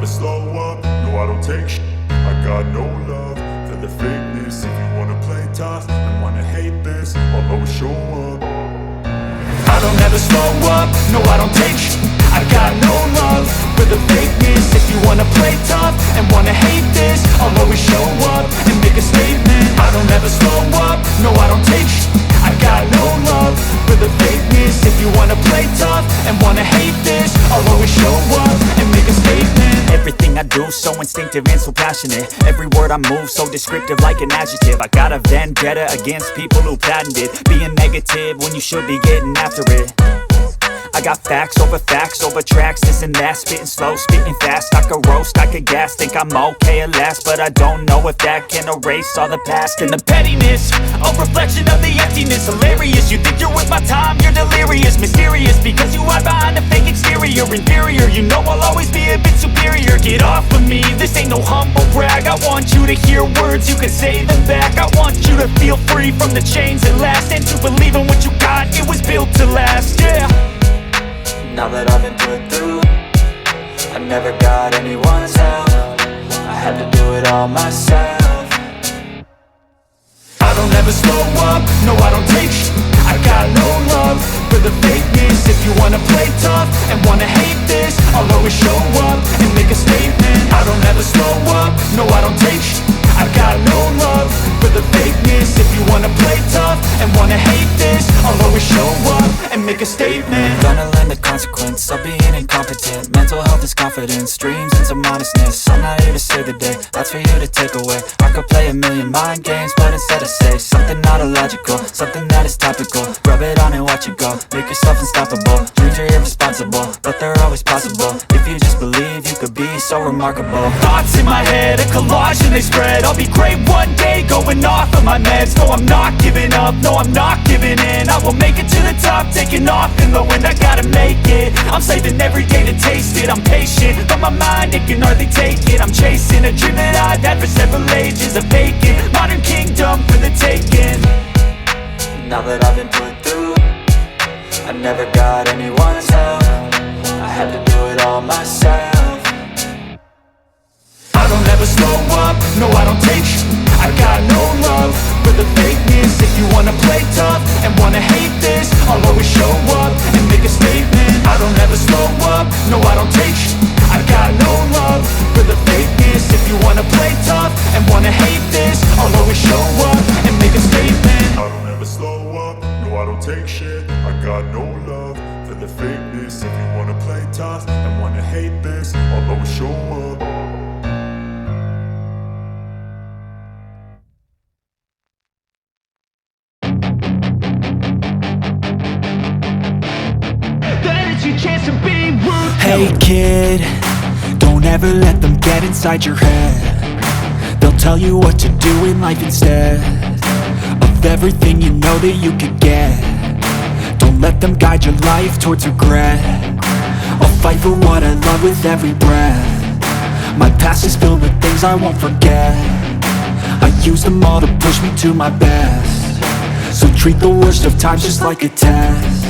never slow up, no I don't take shit. I got no love for the fakeness. If you wanna play tough and wanna hate this, I'll always show up. I don't ever slow up, no I don't take shit. I got no love for the fakeness. If you wanna play tough and wanna hate this, I'll always show up and make a statement. I don't ever slow up, no I don't take shit. I got no love for the fakeness. If you wanna play tough and wanna hate this, I'll always show up and make a statement. Everything I do so instinctive and so passionate. Every word I move so descriptive like an adjective. I got a vendetta against people who patented being negative when you should be getting after it. I got facts over tracks, this and that. Spitting slow, spitting fast. I could roast, I could gas. Think I'm okay at last, but I don't know if that can erase all the past. And the pettiness, a reflection of the emptiness. Hilarious, you think you're worth my time, you're delirious. Mysterious, because you hide behind a fake exterior. Inferior, you know I'll always be a bit superior. Get off of me, this ain't no humble brag. I want you to hear words, you can say them back. I want you to feel free from the chains that last, and to believe in what you got, it was built to last, yeah. Now that I've been put through, I never got anyone's help. I had to do it all myself. I don't ever slow up, no I don't take shit. I got no love for the fakeness. If you wanna play tough and wanna hate this, I'll always show up and make a statement. I don't ever slow up, no I don't take shit. I got no love for the fakeness. If you wanna play tough and wanna hate this, I'll always show up and make a statement. Gonna learn the consequence of being incompetent. Mental health is confidence, dreams and some honestness. I'm not here to save the day, that's for you to take away. I could play a million mind games, but instead I say something not illogical, something that is topical. Rub it on and watch it go, make yourself unstoppable. Dreams are irresponsible, but they're always possible. If you just believe, you could be so remarkable. Thoughts in my head, a collage and they spread. I'll be great one day, going off of my meds. No, I'm not giving up, no, I'm not giving in. I will make it to the top, taking off in the wind. I gotta make it, I'm saving every day to taste it. I'm patient, but my mind, it can hardly take it. I'm chasing a dream that I've had for several ages. A vacant, modern kingdom for the taking. Now that I've been put through, I never got anyone's help. I had to do it all myself. I don't ever slow up, no I don't take shit. I got no love for the fakeness. If you wanna play tough and wanna hate this, I'll always show up and make a statement. I don't ever slow up, no I don't take shit. I got no love for the fakeness. If you wanna play tough and wanna hate this, I'll always show up and make a statement. I don't ever slow up, no I don't take shit. I got no love for the fakeness. If you wanna play tough and wanna hate this, I'll always show up. Hey kid, don't ever let them get inside your head. They'll tell you what to do in life instead of everything you know that you could get. Don't let them guide your life towards regret. I'll fight for what I love with every breath. My past is filled with things I won't forget. I use them all to push me to my best. So treat the worst of times just like a test.